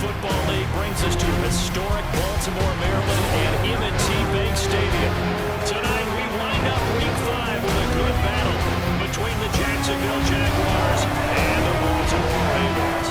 Football League brings us to historic Baltimore, Maryland, and M&T Bank Stadium. Tonight, we wind up Week 5 with a good battle between the Jacksonville Jaguars and the Baltimore Ravens.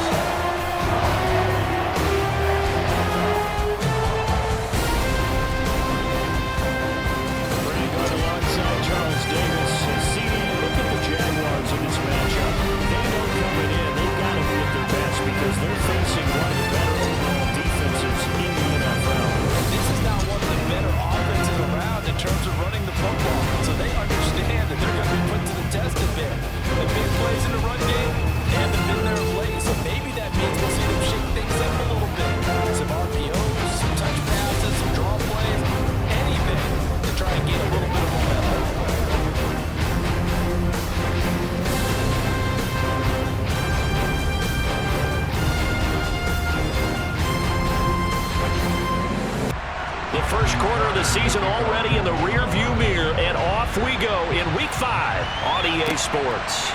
Frank on alongside Charles Davis. CD, look at the Jaguars in this matchup. They know coming in, they've got to be at their best because they're facing one of the better overall defenses in the NFL. This is now one of the better offenses around in terms of running the football. So they understand that they're going to be put to the test a bit. The big plays in the run game, they haven't been there of late. So maybe that means we'll see them shake things up a little bit. Some RPOs, some touch passes, some draw plays, anything to try and get a little bit of momentum. The first quarter of the season already in the rearview mirror, and off we go in Week 5 on EA Sports.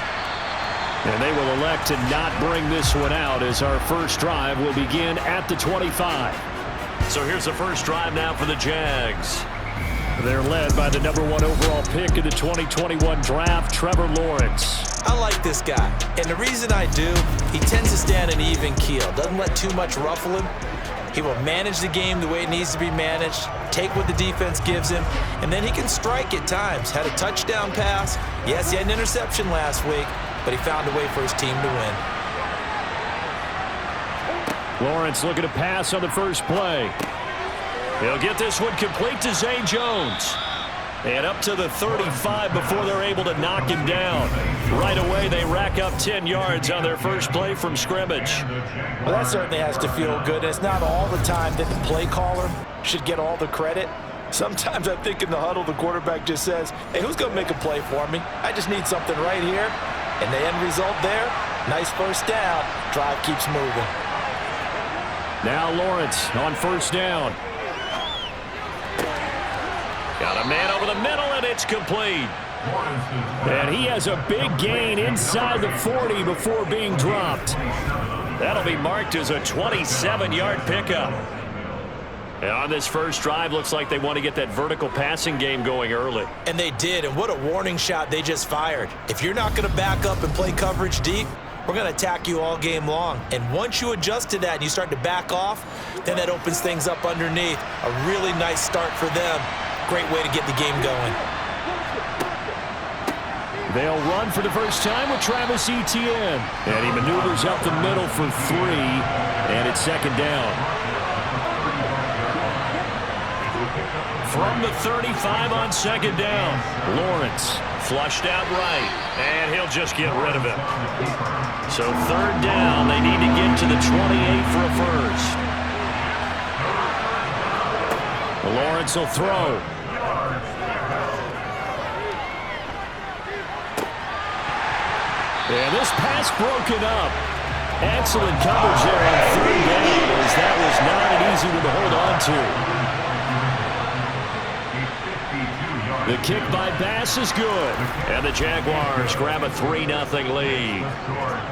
And they will elect to not bring this one out as our first drive will begin at the 25. So here's the first drive now for the Jags. They're led by the #1 overall pick in the 2021 draft, Trevor Lawrence. I like this guy, and the reason I do, he tends to stand an even keel, doesn't let too much ruffle him. He will manage the game the way it needs to be managed, take what the defense gives him, and then he can strike at times. Had a touchdown pass. Yes, he had an interception last week, but he found a way for his team to win. Lawrence looking to pass on the first play. He'll get this one complete to Zay Jones. And up to the 35 before they're able to knock him down. Right away, they rack up 10 yards on their first play from scrimmage. Well, that certainly has to feel good. It's not all the time that the play caller should get all the credit. Sometimes I think in the huddle, the quarterback just says, hey, who's going to make a play for me? I just need something right here. And the end result there, nice first down. Drive keeps moving. Now Lawrence on first down. Got a man over the middle, and it's complete. And he has a big gain inside the 40 before being dropped. That'll be marked as a 27-yard pickup. And on this first drive, looks like they want to get that vertical passing game going early. And they did, and what a warning shot they just fired. If you're not going to back up and play coverage deep, we're going to attack you all game long. And once you adjust to that and you start to back off, then that opens things up underneath. A really nice start for them. Great way to get the game going. They'll run for the first time with Travis Etienne. And he maneuvers up the middle for 3, and it's second down. From the 35 on second down, Lawrence flushed out right, and he'll just get rid of it. So third down, they need to get to the 28 for a first. Lawrence will throw. And this pass broken up. Excellent coverage there on third down, as that was not an easy one to hold on to. The kick by Bass is good. And the Jaguars grab a 3-0 lead.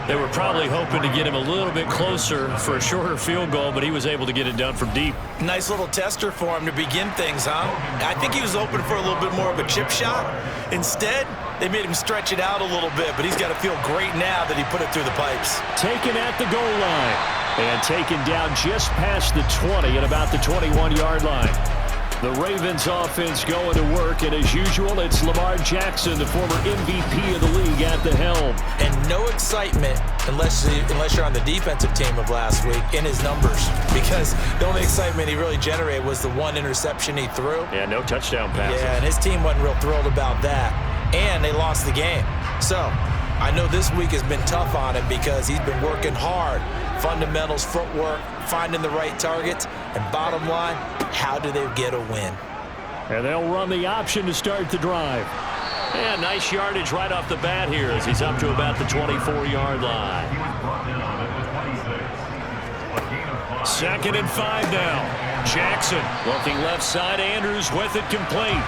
They were probably hoping to get him a little bit closer for a shorter field goal, but he was able to get it done from deep. Nice little tester for him to begin things, huh? I think he was open for a little bit more of a chip shot. Instead, they made him stretch it out a little bit, but he's got to feel great now that he put it through the pipes. Taken at the goal line and taken down just past the 20 at about the 21-yard line. The Ravens offense going to work, and as usual, it's Lamar Jackson, the former MVP of the league, at the helm. And no excitement, unless you're on the defensive team of last week, in his numbers. Because the only excitement he really generated was the one interception he threw. Yeah, no touchdown passes. Yeah, and his team wasn't real thrilled about that. And they lost the game. So, I know this week has been tough on him because he's been working hard. Fundamentals, footwork, finding the right targets, and bottom line, how do they get a win? And they'll run the option to start the drive. And nice yardage right off the bat here as he's up to about the 24-yard line. 2nd and 5 now. Jackson looking left side. Andrews with it complete.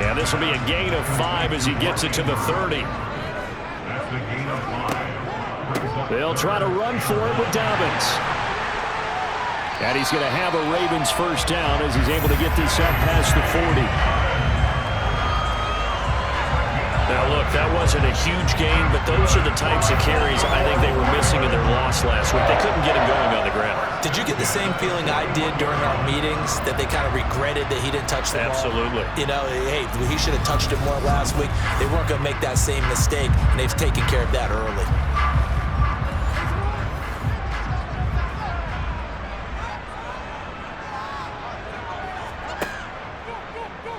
And this will be a gain of 5 as he gets it to the 30. They'll try to run for it with Dobbins. And he's going to have a Ravens first down as he's able to get this up past the 40. Now, look, that wasn't a huge gain, but those are the types of carries I think they were missing in their loss last week. They couldn't get him going on the ground. Did you get the same feeling I did during our meetings, that they kind of regretted that he didn't touch the ball? Absolutely. You know, hey, he should have touched it more last week. They weren't going to make that same mistake, and they've taken care of that early.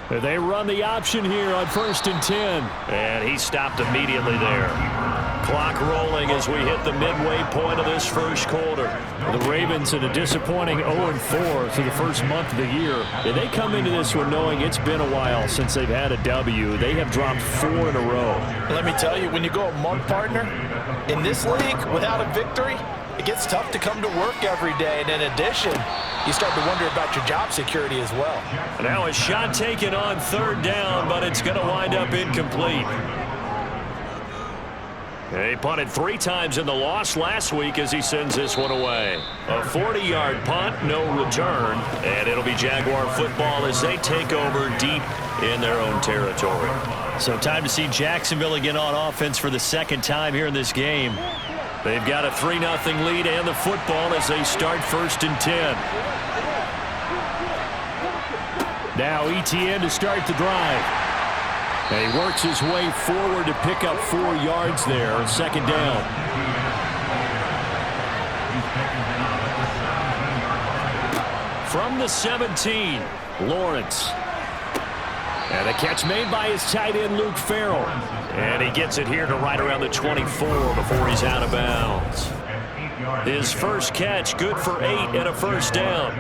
They run the option here on 1st and 10. And he stopped immediately there. Clock rolling as we hit the midway point of this first quarter. The Ravens in a disappointing 0-4 through the first month of the year. They come into this one knowing it's been a while since they've had a W. They have dropped 4 in a row. Let me tell you, when you go a month, partner, in this league without a victory, it gets tough to come to work every day. And in addition, you start to wonder about your job security as well. Now a shot taken on 3rd down, but it's going to wind up incomplete. He punted 3 times in the loss last week as he sends this one away. A 40-yard punt, no return, and it'll be Jaguar football as they take over deep in their own territory. So time to see Jacksonville again on offense for the 2nd time here in this game. They've got a 3-0 lead and the football as they start 1st and 10. Now ETN to start the drive. And he works his way forward to pick up 4 yards there, 2nd down. From the 17, Lawrence. And a catch made by his tight end, Luke Farrell. And he gets it here to right around the 24 before he's out of bounds. His first catch, good for 8 and a 1st down.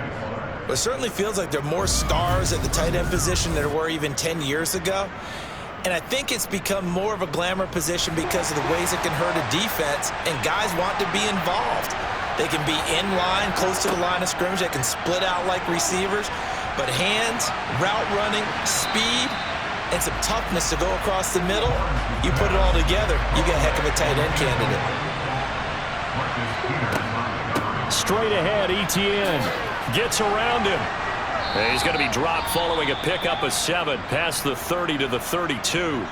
It certainly feels like there are more stars at the tight end position than there were even 10 years ago. And I think it's become more of a glamour position because of the ways it can hurt a defense, and guys want to be involved. They can be in line, close to the line of scrimmage. They can split out like receivers. But hands, route running, speed, and some toughness to go across the middle, you put it all together, you get a heck of a tight end candidate. Straight ahead, ETN gets around him. And he's going to be dropped following a pickup of 7 past the 30 to the 32.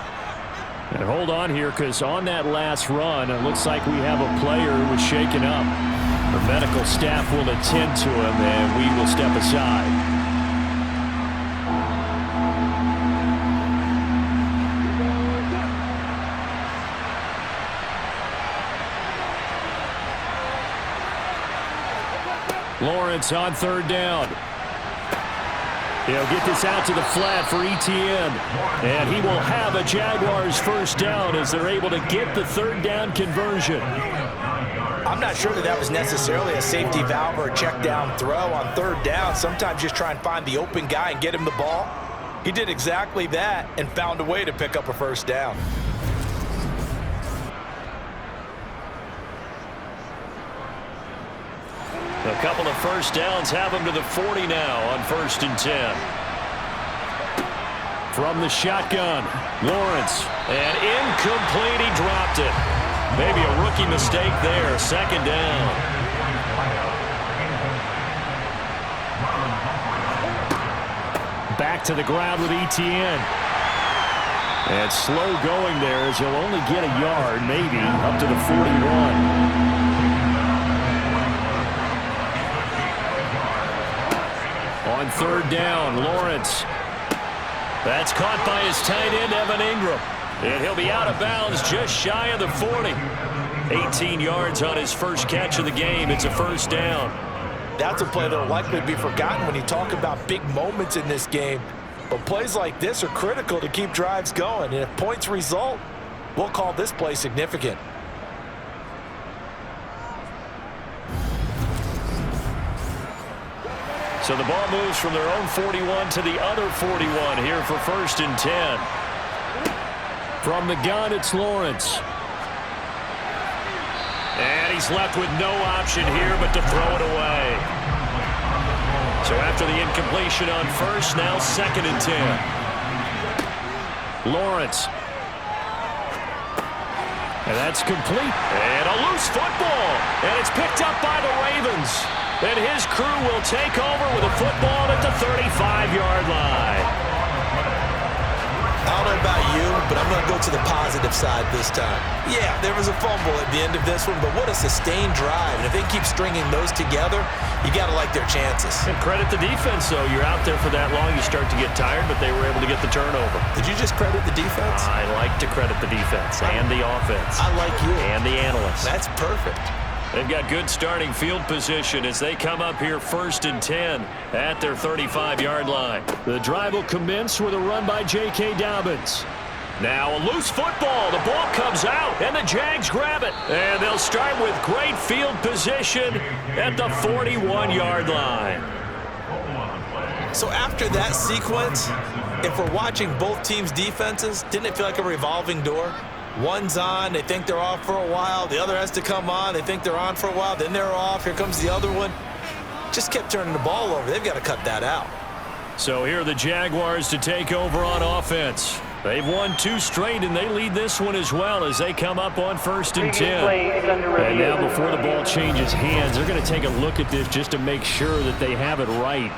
And hold on here, because on that last run, it looks like we have a player who was shaken up. The medical staff will attend to him, and we will step aside. Lawrence on 3rd down. He'll get this out to the flat for ETN. And he will have a Jaguars first down as they're able to get the 3rd down conversion. I'm not sure that was necessarily a safety valve or a check down throw on 3rd down. Sometimes just try and find the open guy and get him the ball. He did exactly that and found a way to pick up a first down. A couple of first downs have him to the 40 now on 1st and 10. From the shotgun, Lawrence. And incomplete, he dropped it. Maybe a rookie mistake there, 2nd down. Back to the ground with ETN. And slow going there as he'll only get a yard, maybe, up to the 41. On 3rd down, Lawrence. That's caught by his tight end, Evan Ingram. And he'll be out of bounds just shy of the 40. 18 yards on his first catch of the game. It's a 1st down. That's a play that will likely be forgotten when you talk about big moments in this game. But plays like this are critical to keep drives going. And if points result, we'll call this play significant. So the ball moves from their own 41 to the other 41 here for 1st and 10. From the gun, it's Lawrence. And he's left with no option here but to throw it away. So after the incompletion on 1st, now 2nd and 10. Lawrence. And that's complete. And a loose football. And it's picked up by the Ravens. And his crew will take over with a football at the 35-yard line. I don't know about you, but I'm going to go to the positive side this time. Yeah, there was a fumble at the end of this one, but what a sustained drive. And if they keep stringing those together, you got to like their chances. And credit the defense, though. You're out there for that long, you start to get tired, but they were able to get the turnover. Did you just credit the defense? I like to credit the defense and the offense. I like you. And the analysts. That's perfect. They've got good starting field position as they come up here 1st and 10 at their 35-yard line. The drive will commence with a run by J.K. Dobbins. Now a loose football. The ball comes out, and the Jags grab it. And they'll start with great field position at the 41-yard line. So after that sequence, if we're watching both teams' defenses, didn't it feel like a revolving door? One's on, they think they're off for a while. The other has to come on, they think they're on for a while. Then they're off, here comes the other one. Just kept turning the ball over. They've got to cut that out. So here are the Jaguars to take over on offense. They've won 2 straight, and they lead this one as well as they come up on 1st and 10. And now before the ball changes hands, they're going to take a look at this just to make sure that they have it right.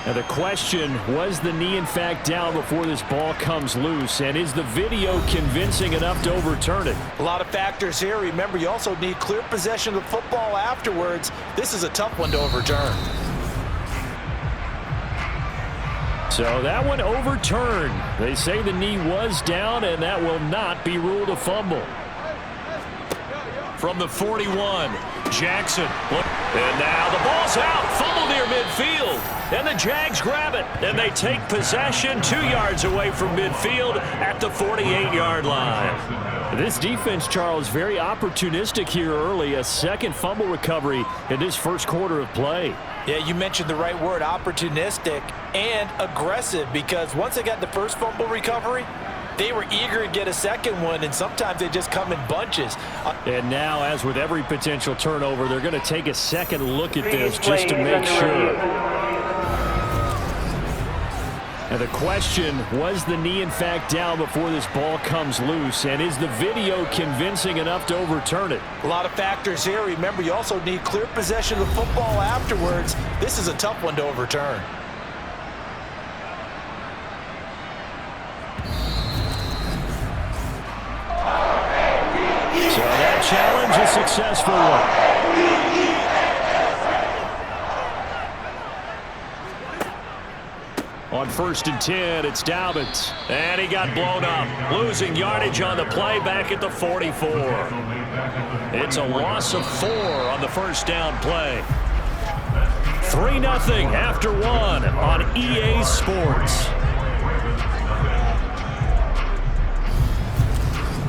Now the question, was the knee in fact down before this ball comes loose? And is the video convincing enough to overturn it? A lot of factors here. Remember, you also need clear possession of the football afterwards. This is a tough one to overturn. So that one overturned. They say the knee was down, and that will not be ruled a fumble. From the 41, Jackson. And now the ball's out. Fumble near midfield. And the Jags grab it. And they take possession 2 yards away from midfield at the 48-yard line. This defense, Charles, very opportunistic here early. A second fumble recovery in this first quarter of play. Yeah, you mentioned the right word, opportunistic and aggressive, because once they got the first fumble recovery, they were eager to get a second one, and sometimes they just come in bunches. And now, as with every potential turnover, they're going to take a second look at this just to make sure. And the question, was the knee in fact down before this ball comes loose? And is the video convincing enough to overturn it? A lot of factors here. Remember, you also need clear possession of the football afterwards. This is a tough one to overturn. So that challenge is a successful one. On 1st and 10, it's Dobbins. And he got blown up. Losing yardage on the play back at the 44. It's a loss of 4 on the first down play. 3-0 after 1 on EA Sports.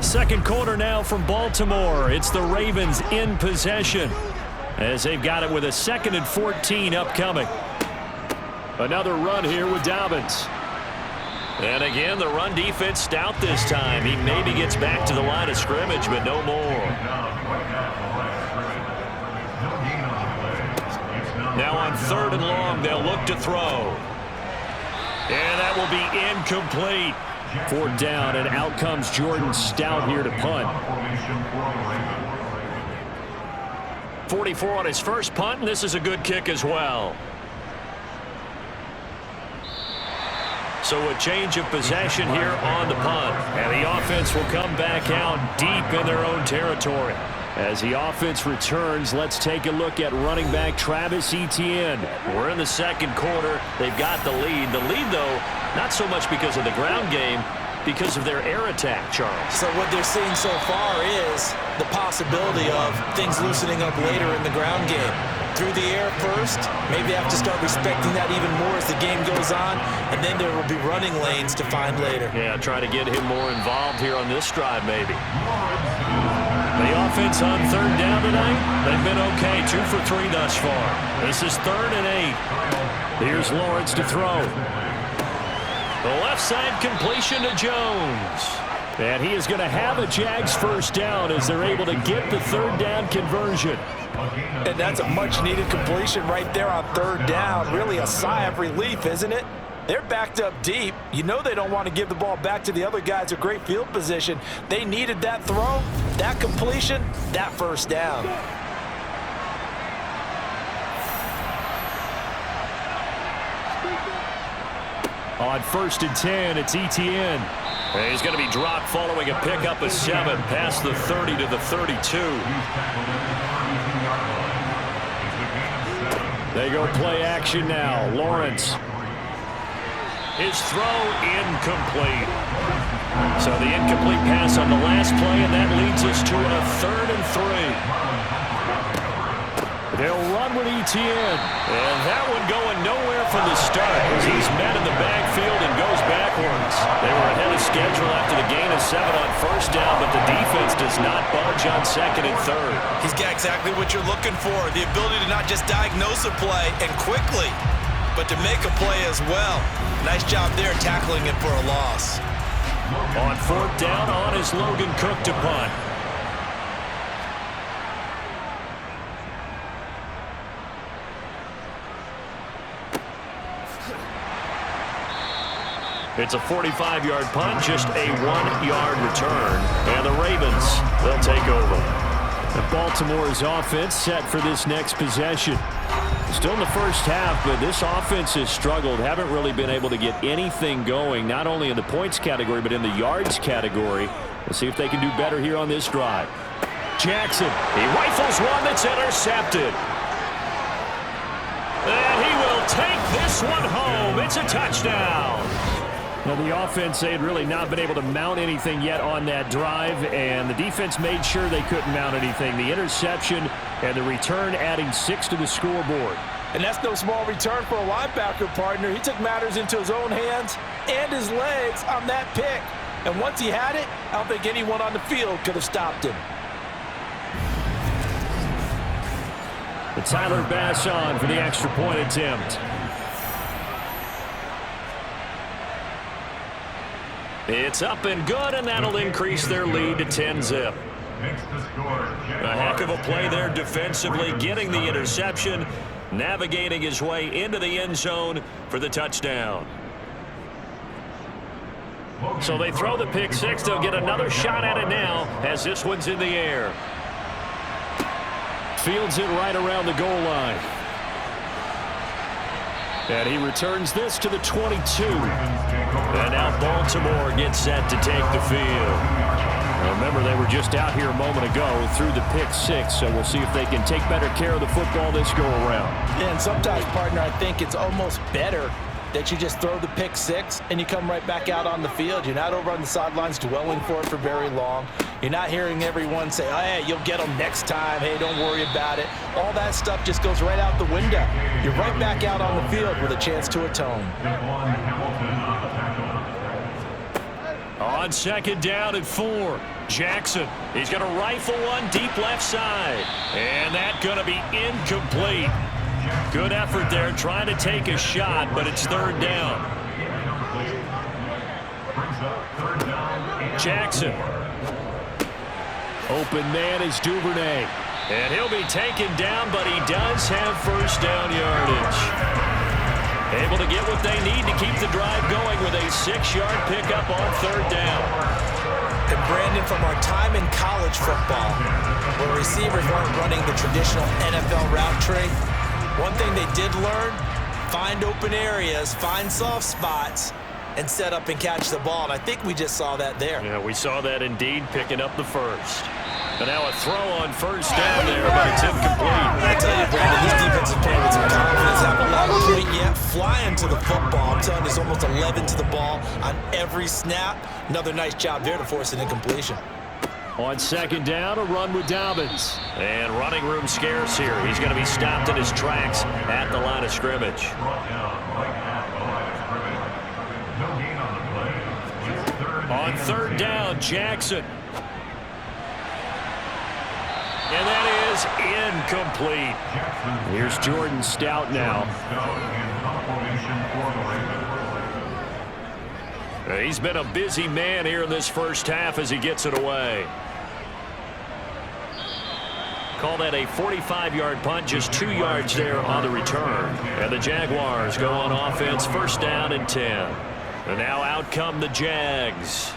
Second quarter now from Baltimore. It's the Ravens in possession as they've got it with a 2nd and 14 upcoming. Another run here with Dobbins. And again, the run defense stout this time. He maybe gets back to the line of scrimmage, but no more. Now on 3rd and long, they'll look to throw. And that will be incomplete. 4th down, and out comes Jordan Stout here to punt. 44 on his first punt, and this is a good kick as well. So a change of possession here on the punt. And the offense will come back out deep in their own territory. As the offense returns, let's take a look at running back Travis Etienne. We're in the second quarter. They've got the lead. The lead, though, not so much because of the ground game, because of their air attack, Charles. So what they're seeing so far is the possibility of things loosening up later in the ground game. Through the air first, maybe they have to start respecting that even more as the game goes on, and then there will be running lanes to find later. Yeah, try to get him more involved here on this drive, maybe. The offense on 3rd down tonight, they've been okay, 2 for 3 thus far. This is 3rd and 8. Here's Lawrence to throw. The left side completion to Jones. And he is going to have a Jags first down as they're able to get the 3rd down conversion. And that's a much-needed completion right there on 3rd down. Really a sigh of relief, isn't it? They're backed up deep. You know they don't want to give the ball back to the other guys with great field position. They needed that throw, that completion, that first down. On 1st and 10, it's Etienne. And he's going to be dropped following a pickup of 7 past the 30 to the 32. They go play action now. Lawrence. His throw incomplete. So the incomplete pass on the last play, and that leads us to a 3rd and 3. They'll run with Etienne. And that one going nowhere from the start as he's met in the backfield and goes backwards. They were ahead of schedule after the gain of 7 on 1st down, but the defense does not budge on 2nd and 3rd. He's got exactly what you're looking for, the ability to not just diagnose a play and quickly, but to make a play as well. Nice job there tackling it for a loss. On 4th down, on is Logan Cook to punt. It's a 45-yard punt, just a 1-yard return. And the Ravens, they'll take over. And Baltimore's offense set for this next possession. Still in the first half, but this offense has struggled. Haven't really been able to get anything going, not only in the points category, but in the yards category. We'll see if they can do better here on this drive. Jackson, he rifles one that's intercepted. And he will take this one home. It's a touchdown. Now, the offense, they had really not been able to mount anything yet on that drive, and the defense made sure they couldn't mount anything. The interception and the return adding 6 to the scoreboard. And that's no small return for a linebacker, partner. He took matters into his own hands and his legs on that pick. And once he had it, I don't think anyone on the field could have stopped him. But Tyler Bass on for the extra point attempt. It's up and good, and that'll increase their lead to 10-zip. A heck of a play there defensively, getting the interception, navigating his way into the end zone for the touchdown. So they throw the pick six. They'll get another shot at it now as this one's in the air. Fields it right around the goal line. And he returns this to the 22. And now Baltimore gets set to take the field. Remember, they were just out here a moment ago through the pick six, so we'll see if they can take better care of the football this go-around. Yeah, and sometimes, partner, I think it's almost better that you just throw the pick six and you come right back out on the field. You're not over on the sidelines dwelling for it for very long. You're not hearing everyone say, oh, hey, you'll get them next time. Hey, don't worry about it. All that stuff just goes right out the window. You're right back out on the field with a chance to atone. On second down at 4, Jackson. He's going to rifle one deep left side. And that's going to be incomplete. Good effort there trying to take a shot, but it's third down. Jackson. Open man is Duvernay. And he'll be taken down, but he does have first down yardage. Able to get what they need to keep the drive going with a 6-yard pickup on third down. And Brandon, from our time in college football, where receivers weren't running the traditional NFL route tree, one thing they did learn, find open areas, find soft spots, and set up and catch the ball. And I think we just saw that there. Yeah, we saw that indeed, picking up the first. And now a throw on first down there, but it's incomplete. I tell you, Brandon, this defense is playing with some confidence. Haven't allowed a point yet. Flying to the football. I'm telling you, it's almost 11 to the ball on every snap. Another nice job there to force an incompletion. On second down, a run with Dobbins. And running room scarce here. He's going to be stopped in his tracks at the line of scrimmage. On third down, Jackson. And that is incomplete. Here's Jordan Stout now. He's been a busy man here in this first half as he gets it away. Call that a 45-yard punt, just 2 yards there on the return. And the Jaguars go on offense, first down and 10. And now out come the Jags.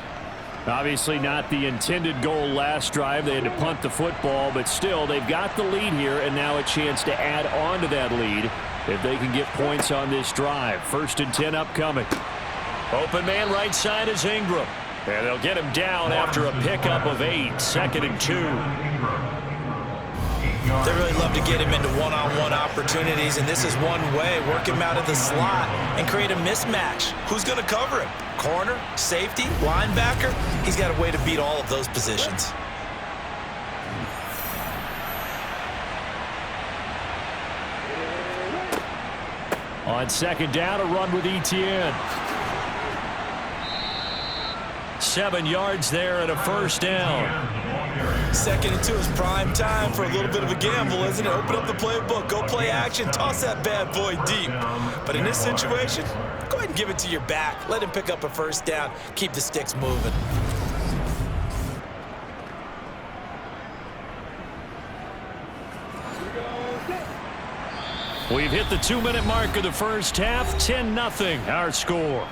Obviously not the intended goal last drive. They had to punt the football, but still they've got the lead here, and now a chance to add on to that lead if they can get points on this drive. First and 10 upcoming. Open man right side is Ingram. And they'll get him down after a pickup of 8, 2nd and 2. They really love to get him into one-on-one opportunities, and this is one way. Work him out of the slot and create a mismatch. Who's going to cover him? Corner, safety, linebacker? He's got a way to beat all of those positions. On 2nd down, a run with Etienne. 7 yards there and a 1st down. 2nd and 2 is prime time for a little bit of a gamble, isn't it? Open up the playbook, go play action, toss that bad boy deep. But in this situation, go ahead and give it to your back. Let him pick up a 1st down. Keep the sticks moving. We've hit the 2-minute mark of the 1st half. 10-0 our score.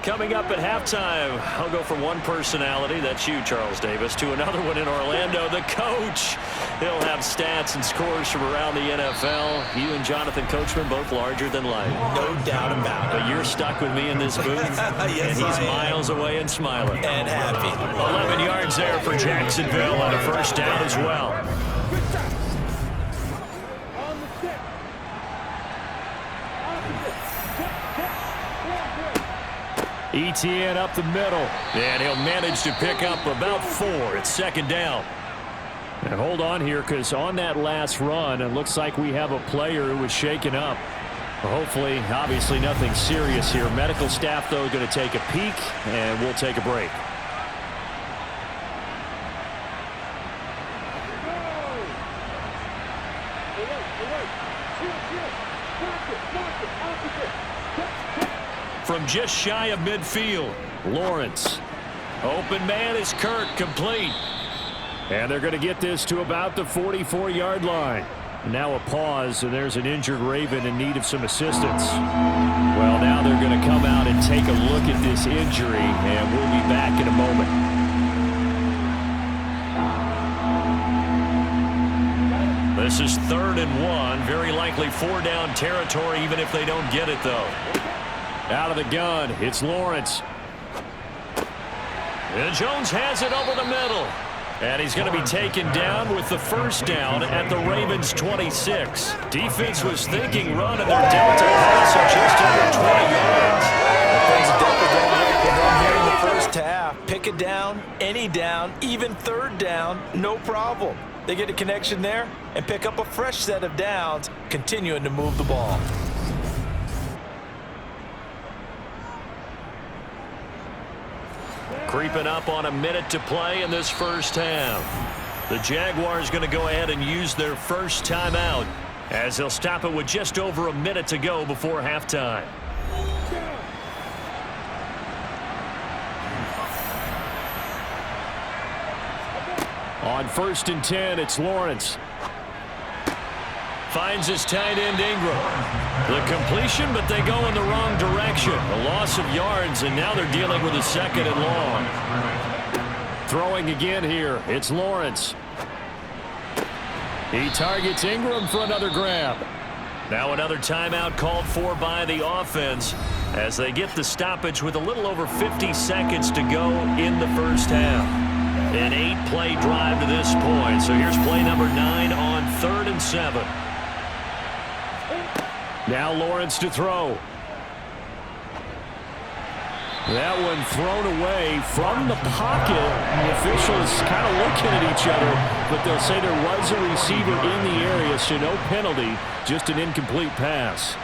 Coming up at halftime, I'll go from one personality, that's you, Charles Davis, to another one in Orlando, the coach. He'll have stats and scores from around the NFL. You and Jonathan Coachman, both larger than life. No doubt about it. But you're stuck with me in this booth, yes, and he's miles away and smiling. And happy. 11 yards there for Jacksonville and a 1st down as well. Etienne up the middle, and he'll manage to pick up about 4. It's 2nd down. And hold on here, because on that last run, it looks like we have a player who was shaken up. Hopefully, obviously nothing serious here. Medical staff, though, going to take a peek, and we'll take a break. From just shy of midfield, Lawrence. Open man is Kirk, complete. And they're going to get this to about the 44-yard line. Now a pause, and there's an injured Raven in need of some assistance. Well, now they're going to come out and take a look at this injury, and we'll be back in a moment. This is 3rd and 1, very likely 4-down territory, even if they don't get it, though. Out of the gun, it's Lawrence. And Jones has it over the middle. And he's going to be taken down with the 1st down at the Ravens' 26. Defense was thinking run, and they're down to pass of just under 20 yards. Things definitely going right for them here in the 1st half. Pick a down, any down, even 3rd down, no problem. They get a connection there and pick up a fresh set of downs, continuing to move the ball. Creeping up on a minute to play in this 1st half. The Jaguars going to go ahead and use their first timeout as they'll stop it with just over a minute to go before halftime. On 1st and 10, it's Lawrence. Finds his tight end Ingram. The completion, but they go in the wrong direction. A loss of yards, and now they're dealing with a 2nd and long. Throwing again here, it's Lawrence. He targets Ingram for another grab. Now another timeout called for by the offense as they get the stoppage with a little over 50 seconds to go in the 1st half. An 8-play drive to this point. So here's play number 9 on 3rd and 7. Now Lawrence to throw. That one thrown away from the pocket. The officials kind of looking at each other, but they'll say there was a receiver in the area, so no penalty, just an incomplete pass.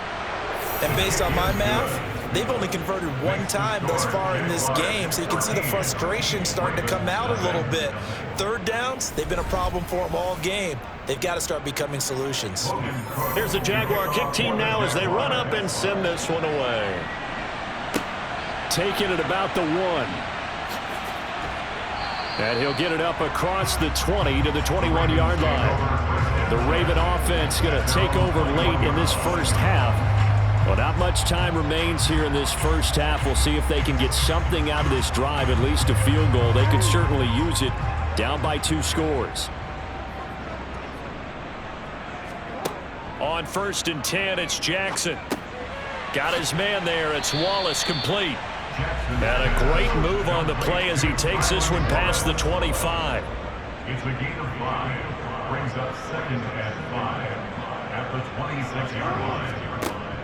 And based on my math, they've only converted 1 time thus far in this game, so you can see the frustration starting to come out a little bit. 3rd downs, they've been a problem for them all game. They've got to start becoming solutions. Here's the Jaguar kick team now as they run up and send this one away. Taking it about the 1. And he'll get it up across the 20 to the 21-yard line. The Raven offense going to take over late in this 1st half. Well, not much time remains here in this 1st half. We'll see if they can get something out of this drive, at least a field goal. They could certainly use it, down by 2 scores. On 1st and 10, it's Jackson. Got his man there. It's Wallace complete. And a great move on the play as he takes this one past the 25. It's a gain of 5. Brings up 2nd and 5 at the 26-yard line.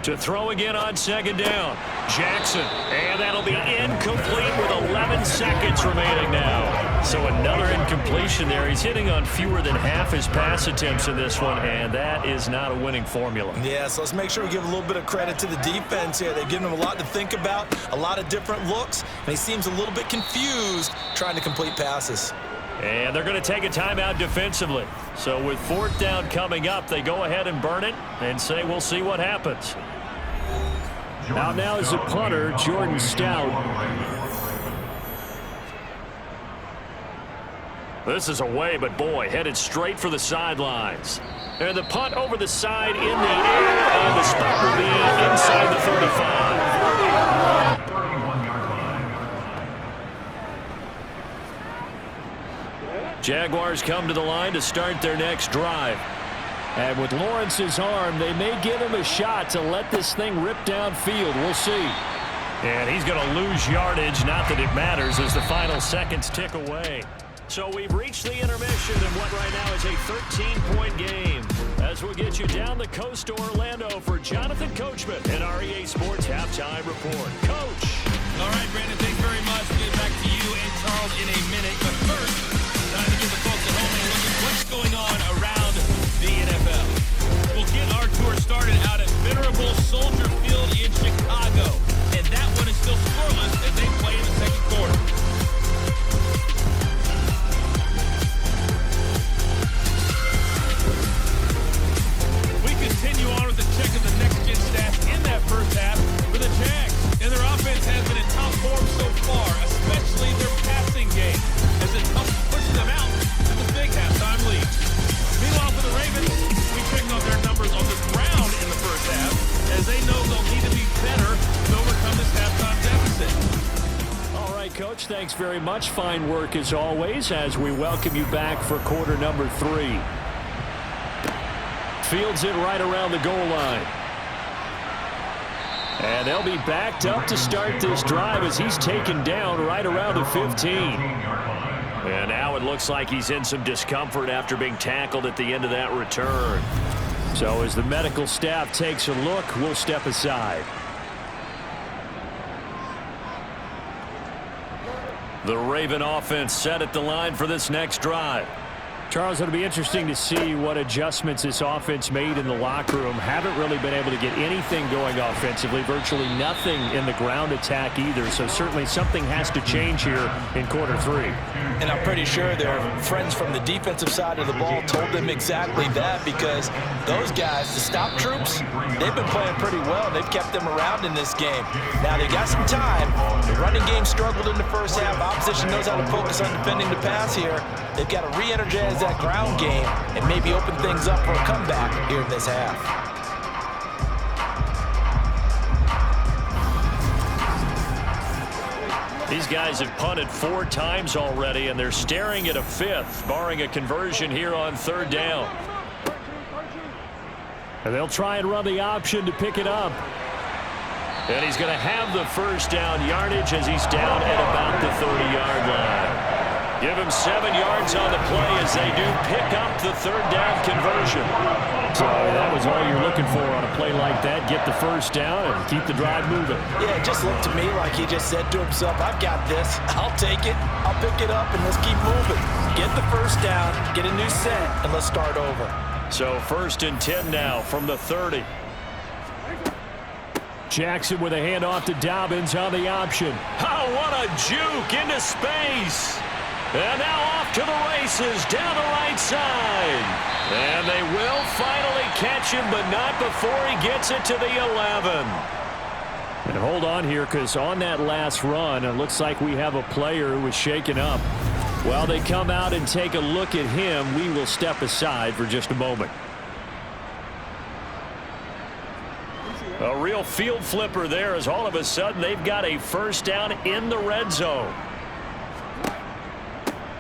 To throw again on 2nd down. Jackson. And that'll be incomplete with 11 seconds remaining now. So another incompletion there. He's hitting on fewer than half his pass attempts in this one, and that is not a winning formula. Yeah, so let's make sure we give a little bit of credit to the defense here. They've given him a lot to think about, a lot of different looks, and he seems a little bit confused trying to complete passes. And they're going to take a timeout defensively. So with 4th down coming up, they go ahead and burn it and say we'll see what happens. Out now is the punter, Jordan Stout. This is away, but boy, headed straight for the sidelines. And the punt over the side in the air, and the spot will be inside the 35. Jaguars come to the line to start their next drive. And with Lawrence's arm, they may give him a shot to let this thing rip downfield. We'll see. And he's going to lose yardage, not that it matters, as the final seconds tick away. So we've reached the intermission in what right now is a 13-point game. As we'll get you down the coast to Orlando for Jonathan Coachman and our EA Sports Halftime Report. Coach. All right, Brandon, thanks very much. We'll get back to you and Charles in a minute. But first, time to give the folks at home a look at what's going on around the NFL. We'll get our tour started out at Venerable Soldier Field in Chicago. And that one is still scoreless as they play in the second quarter. We continue on with the check of the next-gen stats in that first half for the Jags. And their offense has been in top form so far, especially their passing game, as it helps push them out to the big halftime lead. Meanwhile, for the Ravens, we checked on their numbers on the ground in the first half, as they know they'll need to be better to overcome this halftime deficit. All right, Coach, thanks very much. Fine work as always as we welcome you back for quarter number 3. Fields it right around the goal line. And they'll be backed up to start this drive as he's taken down right around the 15. And now it looks like he's in some discomfort after being tackled at the end of that return. So as the medical staff takes a look, we'll step aside. The Raven offense set at the line for this next drive. Charles, it'll be interesting to see what adjustments this offense made in the locker room. Haven't really been able to get anything going offensively, virtually nothing in the ground attack either. So certainly something has to change here in quarter 3. And I'm pretty sure their friends from the defensive side of the ball told them exactly that, because those guys, the stop troops, they've been playing pretty well. They've kept them around in this game. Now they got some time. The running game struggled in the first half. Opposition knows how to focus on defending the pass here. They've got to re-energize that ground game and maybe open things up for a comeback here in this half. These guys have punted 4 times already, and they're staring at a 5th, barring a conversion here on 3rd down. And they'll try and run the option to pick it up. And he's going to have the first down yardage as he's down at about the 30-yard line. Give him 7 yards on the play as they do pick up the 3rd down conversion. So that was all you're looking for on a play like that. Get the first down and keep the drive moving. Yeah, it just looked to me like he just said to himself, I've got this. I'll take it. I'll pick it up, and let's keep moving. Get the first down, get a new set, and let's start over. So 1st and 10 now from the 30. Jackson with a handoff to Dobbins on the option. Oh, what a juke into space. And now off to the races down the right side. And they will finally catch him, but not before he gets it to the 11. And hold on here, because on that last run, it looks like we have a player who was shaken up. While they come out and take a look at him, we will step aside for just a moment. A real field flipper there, as all of a sudden they've got a first down in the red zone.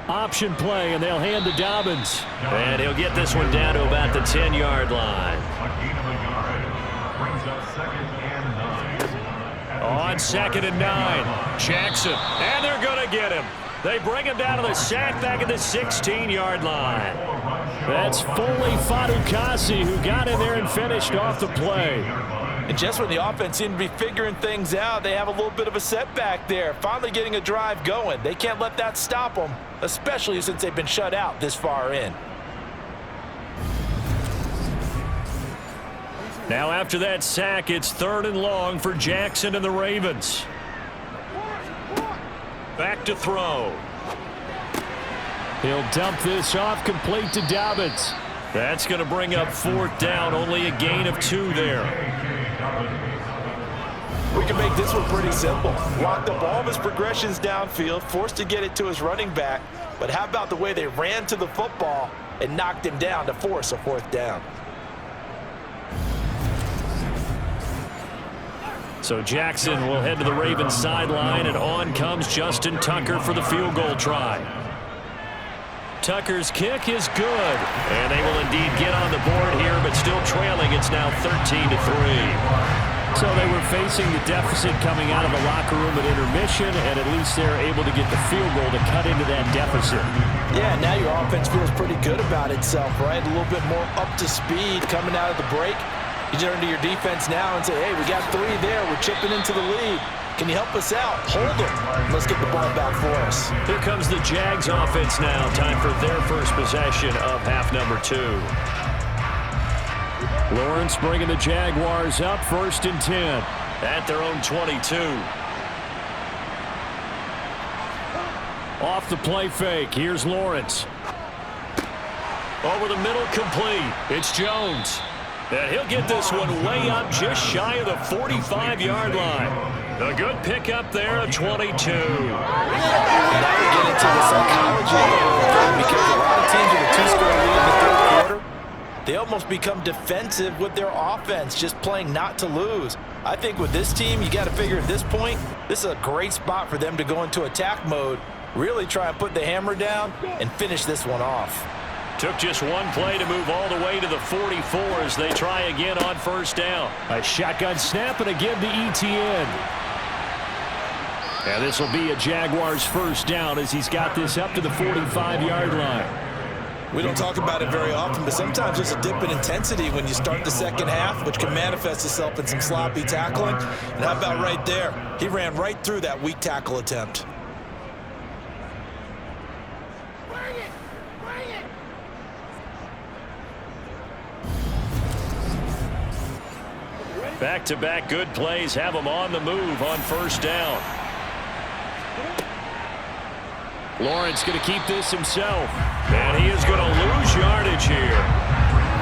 Option play, and they'll hand to Dobbins. And he'll get this one down to about the 10-yard line. A gain of a yard. Brings up 2nd and 9. On 2nd and 9, Jackson, and they're going to get him. They bring him down to the sack back at the 16-yard line. That's Foley Fadukasi who got in there and finished off the play. And just when the offense seemed to be figuring things out, they have a little bit of a setback there. Finally getting a drive going. They can't let that stop them, especially since they've been shut out this far in. Now after that sack, it's 3rd and long for Jackson and the Ravens. Back to throw. He'll dump this off, complete to Dobbins. That's going to bring up 4th down, only a gain of 2 there. We can make this one pretty simple. Locked up all of his progressions downfield, forced to get it to his running back. But how about the way they ran to the football and knocked him down to force a 4th down? So Jackson will head to the Ravens sideline, and on comes Justin Tucker for the field goal try. Tucker's kick is good, and they will indeed get on the board here, but still trailing. It's now 13-3. So they were facing the deficit coming out of the locker room at intermission, and at least they're able to get the field goal to cut into that deficit. Yeah, now your offense feels pretty good about itself, right? A little bit more up to speed coming out of the break. You turn to your defense now and say, hey, we got 3 there. We're chipping into the lead. Can you help us out? Hold them. Let's get the ball back for us. Here comes the Jags offense now. Time for their first possession of half number 2. Lawrence bringing the Jaguars up, 1st and 10. At their own 22. Off the play fake. Here's Lawrence. Over the middle, complete. It's Jones. And he'll get this one way up just shy of the 45-yard line. A good pickup there of 22. Now we get into the psychology of the whole thing, because a lot of teams with a 2-score lead in the 3rd quarter, they almost become defensive with their offense, just playing not to lose. I think with this team, you got to figure at this point, this is a great spot for them to go into attack mode, really try and put the hammer down and finish this one off. Took just one play to move all the way to the 44 as they try again on 1st down. A shotgun snap and a give to Etienne. And this will be a Jaguars 1st down as he's got this up to the 45-yard line. We don't talk about it very often, but sometimes there's a dip in intensity when you start the 2nd half, which can manifest itself in some sloppy tackling. And how about right there? He ran right through that weak tackle attempt. Back-to-back good plays have him on the move on 1st down. Lawrence going to keep this himself. And he is going to lose yardage here.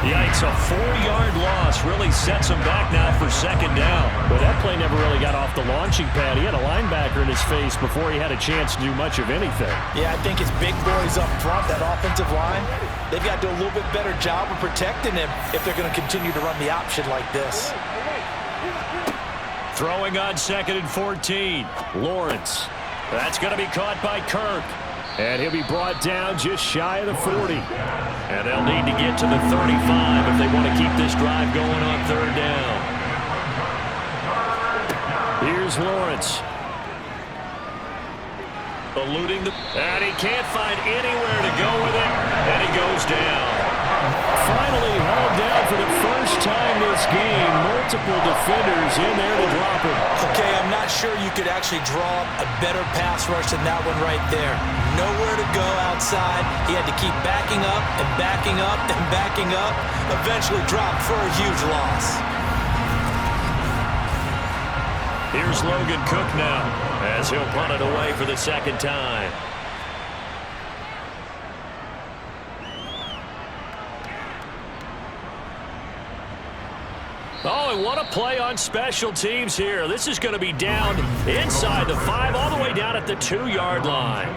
Yikes, a 4-yard loss really sets him back now for 2nd down. But that play never really got off the launching pad. He had a linebacker in his face before he had a chance to do much of anything. Yeah, I think his big boys up front, that offensive line, they've got to do a little bit better job of protecting him if they're going to continue to run the option like this. Throwing on 2nd and 14. Lawrence. That's going to be caught by Kirk. And he'll be brought down just shy of the 40. And they'll need to get to the 35 if they want to keep this drive going on 3rd down. Here's Lawrence. Eluding the... And he can't find anywhere to go with it. And he goes down. Finally hauled down for the first time this game. Multiple defenders in there to drop him. Okay, I'm not sure you could actually draw a better pass rush than that one right there. Nowhere to go outside. He had to keep backing up and backing up and backing up. Eventually dropped for a huge loss. Here's Logan Cook now as he'll punt it away for the 2nd time. Oh, and what a play on special teams here. This is going to be down inside the 5, all the way down at the 2-yard line.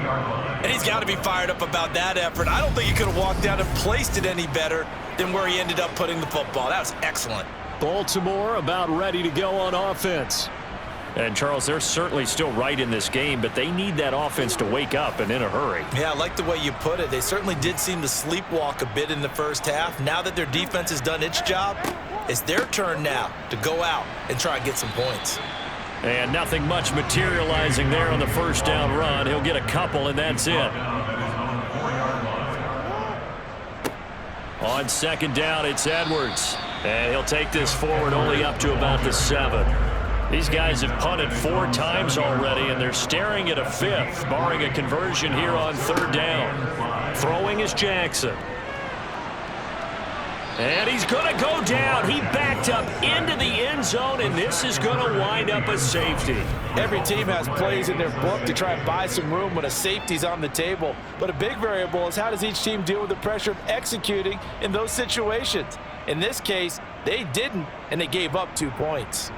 And he's got to be fired up about that effort. I don't think he could have walked down and placed it any better than where he ended up putting the football. That was excellent. Baltimore about ready to go on offense. And, Charles, they're certainly still right in this game, but they need that offense to wake up and in a hurry. Yeah, I like the way you put it. They certainly did seem to sleepwalk a bit in the 1st half. Now that their defense has done its job, it's their turn now to go out and try and get some points. And nothing much materializing there on the first down run. He'll get a couple, and that's it. On second down, it's Edwards. And he'll take this forward only up to about the 7. These guys have punted 4 times already, and they're staring at a 5th, barring a conversion here on third down. Throwing is Jackson. And he's going to go down. He backed up into the end zone, and this is going to wind up a safety. Every team has plays in their book to try and buy some room when a safety's on the table. But a big variable is how does each team deal with the pressure of executing in those situations. In this case, they didn't, and they gave up 2 points.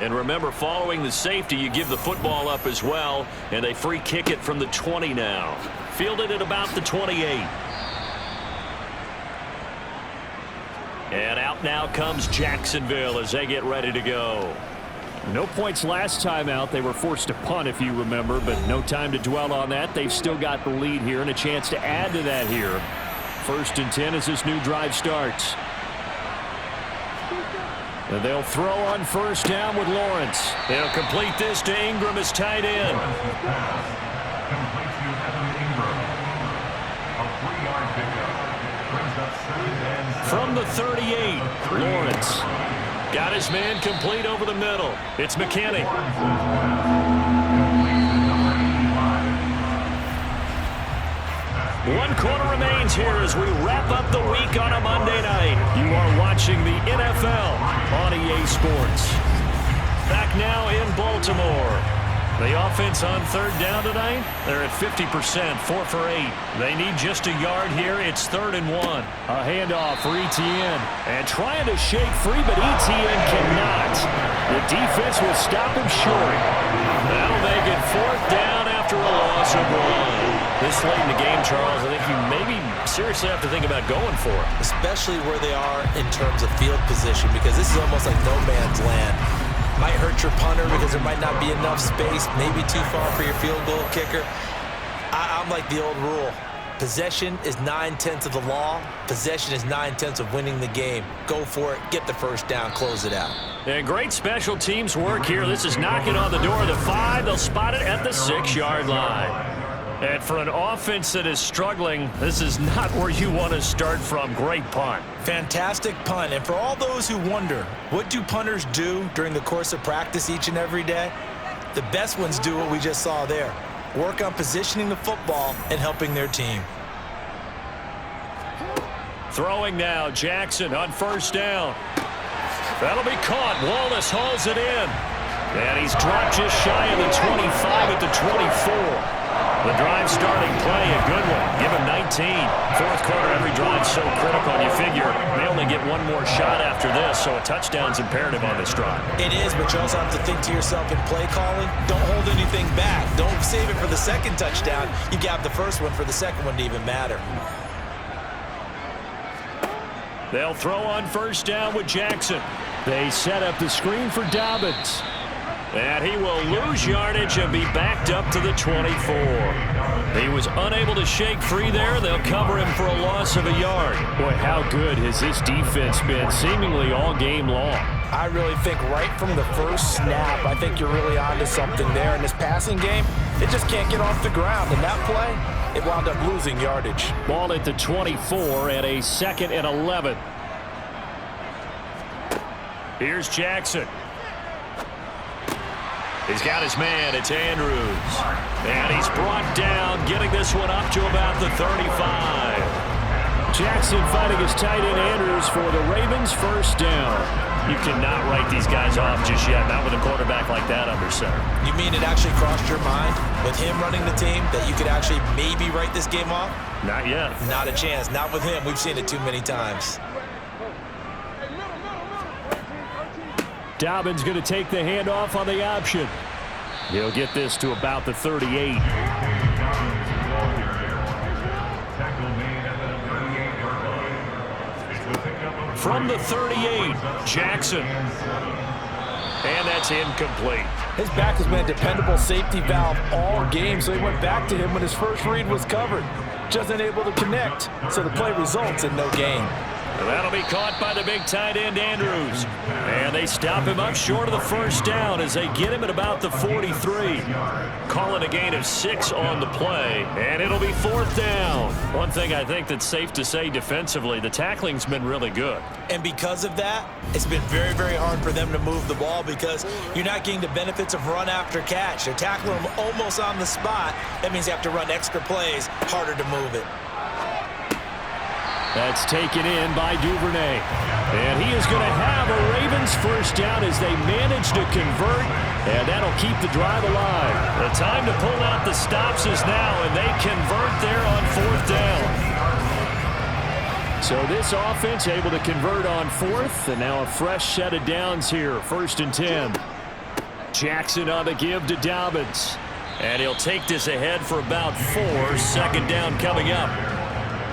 And remember, following the safety, you give the football up as well, and they free kick it from the 20 now. Fielded at about the 28. And out now comes Jacksonville as they get ready to go. No points last time out. They were forced to punt, if you remember, but no time to dwell on that. They've still got the lead here and a chance to add to that here. 1st and 10 as this new drive starts. And they'll throw on first down with Lawrence. He'll complete this to Ingram as tight end. Complete to Evan Ingram. A 3-yard pickup. Brings up 2nd and 7. From the 38, Lawrence. Got his man complete over the middle. It's McKinney. One quarter remains here as we wrap up the week on a Monday night. You are watching the NFL on EA Sports. Back now in Baltimore. The offense on third down tonight, they're at 50%, 4 for 8. They need just a yard here. It's 3rd and 1. A handoff for Etienne. And trying to shake free, but Etienne cannot. The defense will stop him short. That'll make it 4th down after a loss of 1. This late in the game, Charles, I think you maybe seriously have to think about going for it. Especially where they are in terms of field position, because this is almost like no man's land. Might hurt your punter because there might not be enough space, maybe too far for your field goal kicker. I'm like the old rule. Possession is 9/10 of the law. Possession is 9/10 of winning the game. Go for it, get the first down, close it out. And great special teams work here. This is knocking on the door of the 5. They'll spot it at the 6-yard line. And for an offense that is struggling, this is not where you want to start from. Great punt. Fantastic punt. And for all those who wonder, what do punters do during the course of practice each and every day? The best ones do what we just saw there. Work on positioning the football and helping their team. Throwing now, Jackson on first down. That'll be caught. Wallace hauls it in. And he's dropped just shy of the 25 at the 24. The drive starting play, a good one. Give him 19. 4th quarter, every drive so critical. You figure they only get one more shot after this, so a touchdown's imperative on this drive. It is, but you also have to think to yourself in play calling, don't hold anything back. Don't save it for the second touchdown. You got the first one for the second one to even matter. They'll throw on first down with Jackson. They set up the screen for Dobbins. And he will lose yardage and be backed up to the 24. He was unable to shake free there. They'll cover him for a loss of a yard. Boy, how good has this defense been seemingly all game long. I really think right from the first snap, I think you're really onto something there. In this passing game, it just can't get off the ground. In that play, it wound up losing yardage. Ball at the 24 at a 2nd and 11. Here's Jackson. He's got his man. It's Andrews. And he's brought down, getting this one up to about the 35. Jackson fighting his tight end Andrews for the Ravens' first down. You cannot write these guys off just yet, not with a quarterback like that under center. You mean it actually crossed your mind with him running the team that you could actually maybe write this game off? Not yet. Not a chance. Not with him. We've seen it too many times. Dobbins going to take the handoff on the option. He'll get this to about the 38. From the 38, Jackson. And that's incomplete. His back has been a dependable safety valve all game, so he went back to him when his first read was covered. Just unable to connect, so the play results in no gain. That'll be caught by the big tight end, Andrews. And they stop him up short of the first down as they get him at about the 43. Calling a gain of 6 on the play, and it'll be 4th down. One thing I think that's safe to say defensively, the tackling's been really good. And because of that, it's been very, very hard for them to move the ball because you're not getting the benefits of run after catch. They're tackling them almost on the spot. That means you have to run extra plays, harder to move it. That's taken in by Duvernay. And he is going to have a Ravens first down as they manage to convert, and that'll keep the drive alive. The time to pull out the stops is now, and they convert there on 4th down. So this offense able to convert on 4th, and now a fresh set of downs here, 1st and 10. Jackson on the give to Dobbins. And he'll take this ahead for about 4. 2nd down coming up.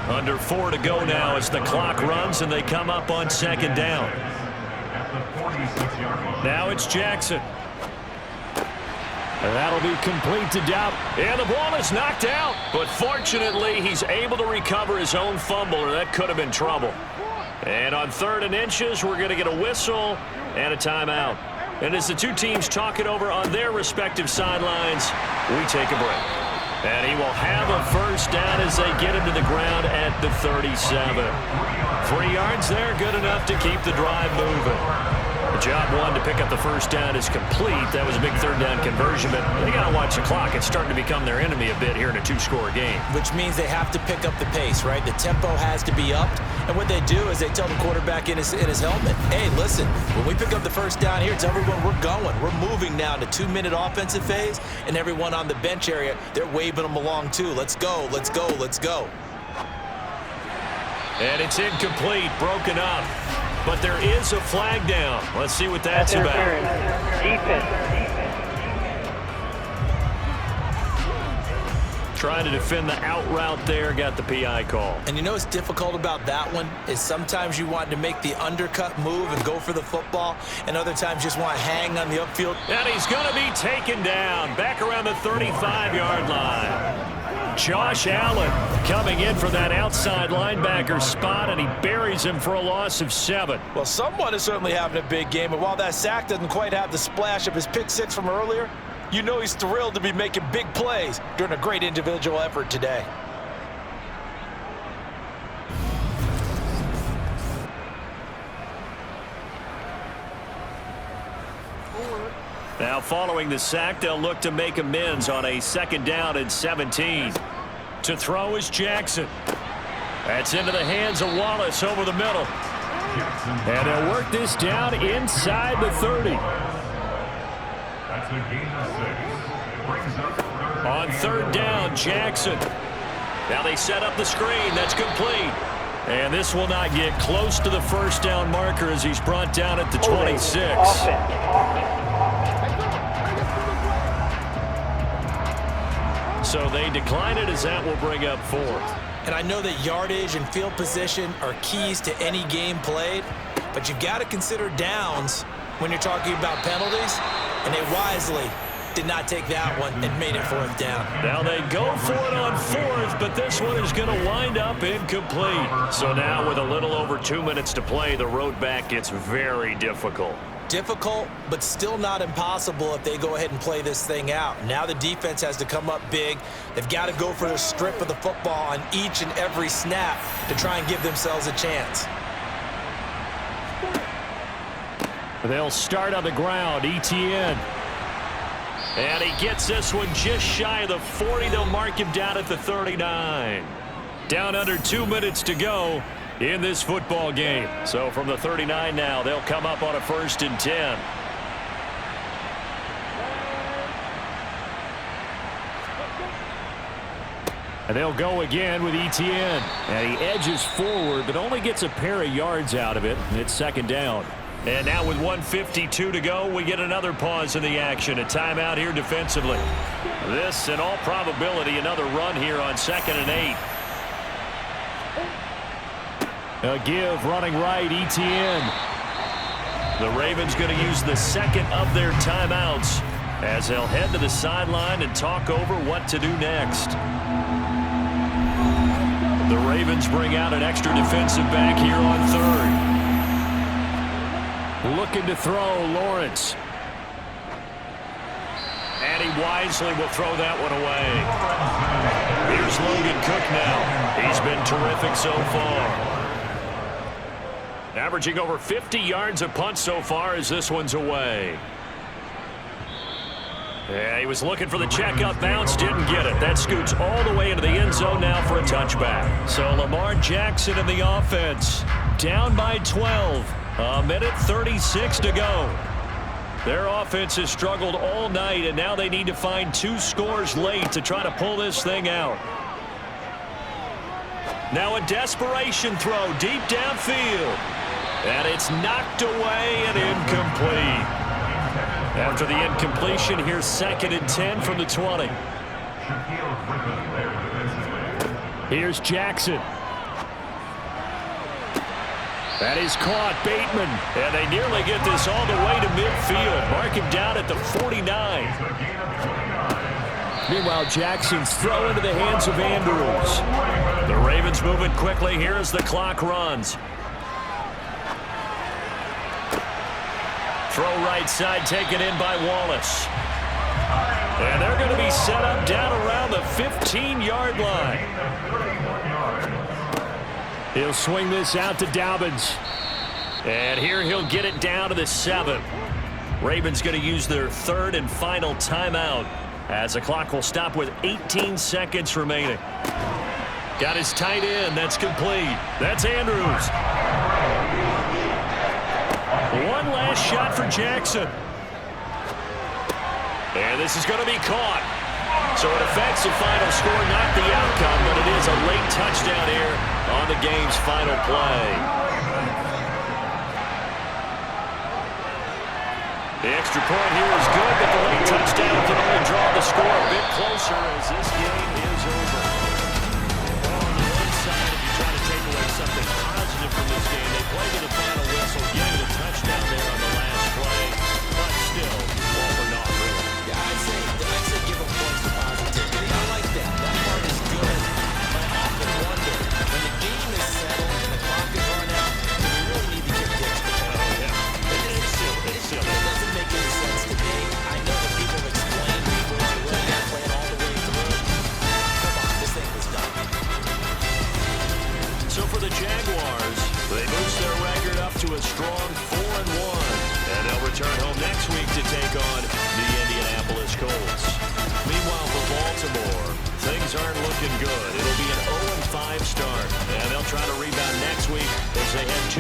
Under 4 to go now as the clock runs and they come up on 2nd down. Now it's Jackson. And that'll be complete to Dobbins. And the ball is knocked out. But fortunately, he's able to recover his own fumble, or that could have been trouble. And on 3rd and inches, we're going to get a whistle and a timeout. And as the two teams talk it over on their respective sidelines, we take a break. And he will have a first down as they get him to the ground at the 37. 3 yards there, good enough to keep the drive moving. The job one to pick up the first down is complete. That was a big 3rd down conversion, but they got to watch the clock. It's starting to become their enemy a bit here in a 2-score game. Which means they have to pick up the pace, right? The tempo has to be upped. And what they do is they tell the quarterback in his helmet, hey, listen, when we pick up the first down here, tell everyone we're going. We're moving now to 2-minute offensive phase, and everyone on the bench area, they're waving them along too. Let's go, let's go, let's go. And it's incomplete, broken up. But there is a flag down. Let's see what that's about. Defense. Trying to defend the out route there, got the PI call. And you know what's difficult about that one is sometimes you want to make the undercut move and go for the football, and other times just want to hang on the upfield. And he's going to be taken down back around the 35-yard line. Josh Allen coming in for that outside linebacker spot, and he buries him for a loss of 7. Well, someone is certainly having a big game, and while that sack doesn't quite have the splash of his pick 6 from earlier, you know he's thrilled to be making big plays during a great individual effort today. Now following the sack, they'll look to make amends on a 2nd down and 17. To throw is Jackson. That's into the hands of Wallace over the middle. And they'll work this down inside the 30. That's a gain of 6. Brings up On 3rd down, Jackson. Now they set up the screen. That's complete. And this will not get close to the first down marker as he's brought down at the 26. So they decline it as that will bring up 4th. And I know that yardage and field position are keys to any game played, but you've got to consider downs when you're talking about penalties, and they wisely did not take that one and made it 4th down. Now they go for it on 4th, but this one is going to wind up incomplete. So now with a little over 2 minutes to play, the road back gets very difficult. Difficult, but still not impossible if they go ahead and play this thing out. Now the defense has to come up big. They've got to go for the strip of the football on each and every snap to try and give themselves a chance. They'll start on the ground. ETN. And he gets this one just shy of the 40. They'll mark him down at the 39. Down under 2 minutes to go in this football game. So from the 39 now, they'll come up on a 1st and 10. And they'll go again with ETN. And he edges forward, but only gets a pair of yards out of it. And it's 2nd down. And now with 1:52 to go, we get another pause in the action. A timeout here defensively. This, in all probability, another run here on 2nd and 8. A give running right, ETN. The Ravens going to use the second of their timeouts as they'll head to the sideline and talk over what to do next. The Ravens bring out an extra defensive back here on third. Looking to throw, Lawrence. And he wisely will throw that one away. Here's Logan Cook now. He's been terrific so far. Averaging over 50 yards a punt so far as this one's away. Yeah, he was looking for the check-up bounce, didn't get it. That scoots all the way into the end zone now for a touchback. So Lamar Jackson in the offense, down by 12. A minute 36 to go. Their offense has struggled all night, and now they need to find 2 scores late to try to pull this thing out. Now a desperation throw deep downfield. And it's knocked away and incomplete. After the incompletion, here's 2nd and 10 from the 20. Here's Jackson. That is caught, Bateman. And they nearly get this all the way to midfield. Mark him down at the 49. Meanwhile, Jackson's throw into the hands of Andrews. The Ravens moving quickly here as the clock runs. Throw right side taken in by Wallace. And they're going to be set up down around the 15-yard line. He'll swing this out to Dobbins. And here he'll get it down to the 7. Ravens going to use their 3rd and final timeout as the clock will stop with 18 seconds remaining. Got his tight end. That's complete. That's Andrews. One last shot for Jackson. And this is going to be caught. So it affects the final score, not the outcome, but it is a late touchdown here on the game's final play. The extra point here is good, but the late touchdown can only draw the score a bit closer as this game is over. Well, on the one side, if you try to take away something positive from this game, they play to the final whistle, getting a touchdown there on the last play, but still, all for naught, really. Yeah, I'd say give them points for positivity. I like that. That part is good. But I often wonder, when the game is settled and the clock is run out, do we really need to give Dix the ball? It's silly. It doesn't make any sense to me. I know that people have explained people are really going to play it all the way through. Come on, this thing was done. So for the Jaguars, they boost their record up to a strong 4-1. And they'll return home next week to take on the Indianapolis Colts. Meanwhile, for Baltimore, things aren't looking good. It'll be an 0-5 start. And they'll try to rebound next week as they head to